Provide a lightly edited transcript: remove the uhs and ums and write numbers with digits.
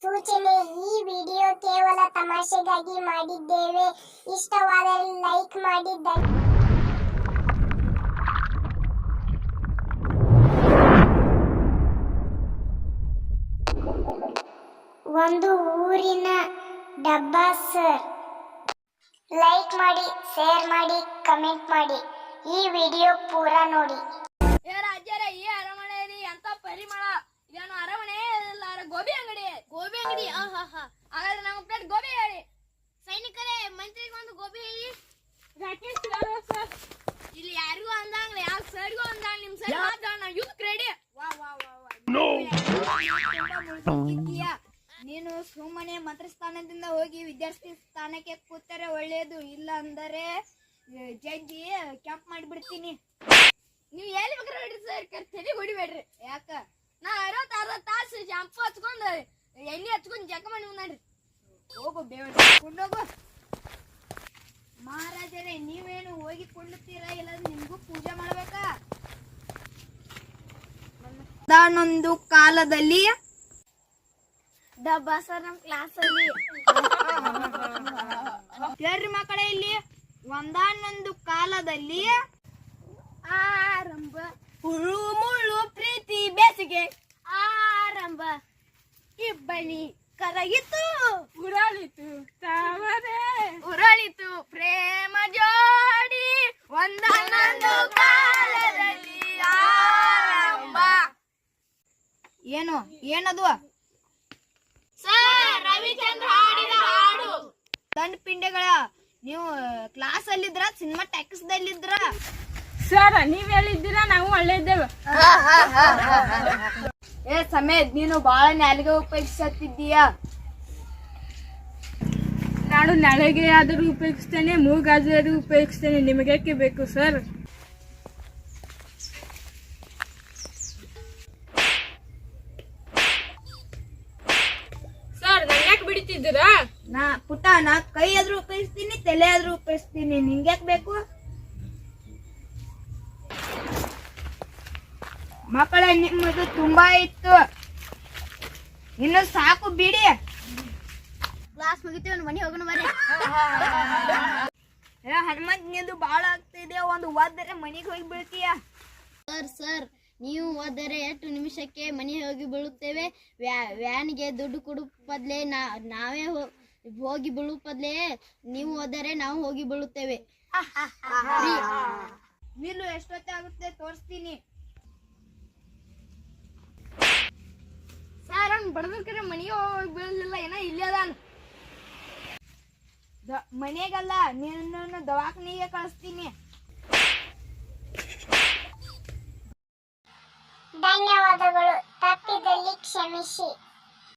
ಸೂಚನೆ. ಈ ವಿಡಿಯೋ ಕೇವಲ ತಮಾಷೆಗಾಗಿ ಮಾಡಿದ್ದೇವೆ. ಇಷ್ಟವಾದರೆ ಲೈಕ್ ಮಾಡಿ. ಒಂದು ಊರಿನ ಡಬ್ಬಾ ಸರ್. ಲೈಕ್ ಮಾಡಿ, ಶೇರ್ ಮಾಡಿ, ಕಮೆಂಟ್ ಮಾಡಿ. ಈ ವಿಡಿಯೋ ಪೂರಾ ನೋಡಿ. ರಾಜ್ಯರೇ, ಈ ಅರಮನೆಯಲ್ಲಿ ಎಂತ ಪರಿಮಳ! ಇದೇನು ಅರಮನೆ ಇಲ್ಲ, ಗೋಬಿ ಅಂಗಡಿ. ಗೋಬಿ ಅಂಗಡಿ, ಹಾಗಾದ್ರೆ ನಮ್ಮ ಪ್ಲೇಟ್ ಗೋಬಿ ಹೇಳಿ. ಸೈನಿಕರೇ, ಮಂತ್ರಿಗೆ ಒಂದು ಗೋಬಿ ಹೇಳಿ. ಇಲ್ಲಿ ಯಾರಿಗೂ ಅಂದಂಗ್ಲಿ, ಯಾವ ಸರ್ಗೂ ಅಂದಂಗ್ ನಿಮ್ ಸರ್ ಮಾತ್ರ ನಾವು ಯೂತ್ ರೆಡಿ. ನೀನು ಸುಮ್ಮನೆ ಮಂತ್ರಿ ಸ್ಥಾನದಿಂದ ಹೋಗಿ ವಿದ್ಯಾರ್ಥಿ ಸ್ಥಾನಕ್ಕೆ ಕೂತರೆ ಒಳ್ಳೆಯದು. ಇಲ್ಲ ಅಂದರೆ ಜಡ್ಜಿ ಕ್ಯಾಂಪ್ ಮಾಡಿಬಿಡ್ತೀನಿ. ನೀವು ಎಲ್ಲಿ ಬೇಕಾದ್ರೆ ಹೊಡ್ರಿ ಸರ್, ತಲೆ ಹೊಡಿಬೇಡ್ರಿ. ಯಾಕ ನಾ 60 ತಾಸು ಶಾಂಪು ಹಚ್ಕೊಂಡು ಎಣ್ಣೆ ಹಚ್ಕೊಂಡು ಜಕ ಮಾಡಿ ನೋಡ್ರಿ. ಹೋಗು ಬೇಡ ಕೊಂಡೋಗು. ಮಹಾರಾಜರೇ, ನೀವೇನು ಹೋಗಿ ಕೊಂಡುತ್ತೀರಾ, ಇಲ್ಲಾಂದ್ರೆ ನಿಮ್ಗೂ ಪೂಜೆ ಮಾಡ್ಬೇಕಾ? ಒಂದಾನೊಂದು ಕಾಲದಲ್ಲಿ ಡಬ್ಬಾ ಸರ್ ನಮ್ಮ ಕ್ಲಾಸಲ್ಲಿ ಹೇಳ್ರಿ ಮಕ್ಕಳೇ, ಇಲ್ಲಿ ಒಂದಾನೊಂದು ಕಾಲದಲ್ಲಿ ಆರಂಭ ಹುಳು ಮುಳ್ಳು ಪ್ರೀತಿ ಬೇಸಿಗೆ ಆರಂಭ ಇಬ್ಬನಿ ಕರಗಿತು ಉರಳಿತು ತಾವರೆ ಉರಳಿತು ಪ್ರೇಮ ಜೋಡಿ ಒಂದಾನೊಂದು ಕಾಲದಲ್ಲಿ ಆರಂಭ. ಏನದು ಸರ್? ರವಿಚಂದ್ರ ಹಾಡಿದ ಹಾಡು. ದಂಡ ಪಿಂಡೆಗಳ, ನೀವು ಕ್ಲಾಸ್ ಅಲ್ಲಿದ್ರ ಸಿನಿಮಾ ಟ್ಯಾಕ್ಸ್ದಲ್ಲಿದ್ರ? ಸರ್, ನೀವ್ ಹೇಳಿದ್ದೀರಾ, ನಾವು ಒಳ್ಳೆ ಇದ್ದೇವೆ. ಸಮೇತ್, ನೀನು ಬಹಳ ನಾಲಿಗೆ ಉಪಯೋಗಿಸುತ್ತಿದ್ದೀಯ. ನಾನು ನಾಳೆಗೆ ಆದರೂ ಉಪಯೋಗಿಸ್ತೇನೆ, ಮೂಗಾದರೂ ಉಪಯೋಗಿಸ್ತೇನೆ. ನಿಮಗೇಕೆ ಬೇಕು ಸರ್? ಸರ್, ನಂಗ್ಯಾಕೆ ಬಿಡ್ತಿದ್ದೀರಾ? ನಾ ಕೈ ಆದ್ರೂ ಉಪಯೋಗಿಸ್ತೀನಿ, ತಲೆ ಆದ್ರೂ ಉಪಯೋಗಿಸ್ತೀನಿ. ನಿಂಗ್ಯಾಕ್ ಬೇಕು? ಮಕ್ಕಳೇ, ನಿಮ್ಮದು ತುಂಬಾ ಇತ್ತು, ಇನ್ನು ಸಾಕು ಬಿಡಿ. ಕ್ಲಾಸ್ ಮುಗಿತೀವಿ, ಮನೆ ಹೋಗೋಣ ಬರ್ರಿ. ಹನುಮಂತ್, ನಿಂದು ಬಾಳ ಆಗ್ತಿದೆ, ಒಂದು ಓದರೆ ಮನೆಗೆ ಹೋಗಿ ಬೀಳ್ತೀಯ. ಸರ್, ನೀವು ಹೋದರೆ ಎಷ್ಟು ನಿಮಿಷಕ್ಕೆ ಮನೆ ಹೋಗಿ ಬೀಳುತ್ತೇವೆ? ವ್ಯಾನ್ಗೆ ದುಡ್ಡು ಕೊಡು ಬದಲೇ ನಾವೇ ಹೋಗಿ ಬೀಳು ಬದಲೇ ನೀವು ಹೋದರೆ ನಾವು ಹೋಗಿ ಬೀಳುತ್ತೇವೆ. ನಿಲ್ಲು, ಎಷ್ಟೊತ್ತೆ ಆಗುತ್ತೆ ತೋರಿಸ್ತೀನಿ. ಸರ್, ಅವ್ನು ಬಡದ್ರ ಮನೆಗೆ ಹೋಗಿ ಬೀಳಲಿಲ್ಲ, ಏನೋ ಇಲ್ಲೇ ಅದಾನ. ಮನೆಗಲ್ಲ, ನಿನ್ನನ್ನು ದವಾಖಾನೆಗೆ ಕಳಿಸ್ತೀನಿ. ಧನ್ಯವಾದಗಳು. ತಪ್ಪಿದಲ್ಲಿ ಕ್ಷಮಿಸಿ.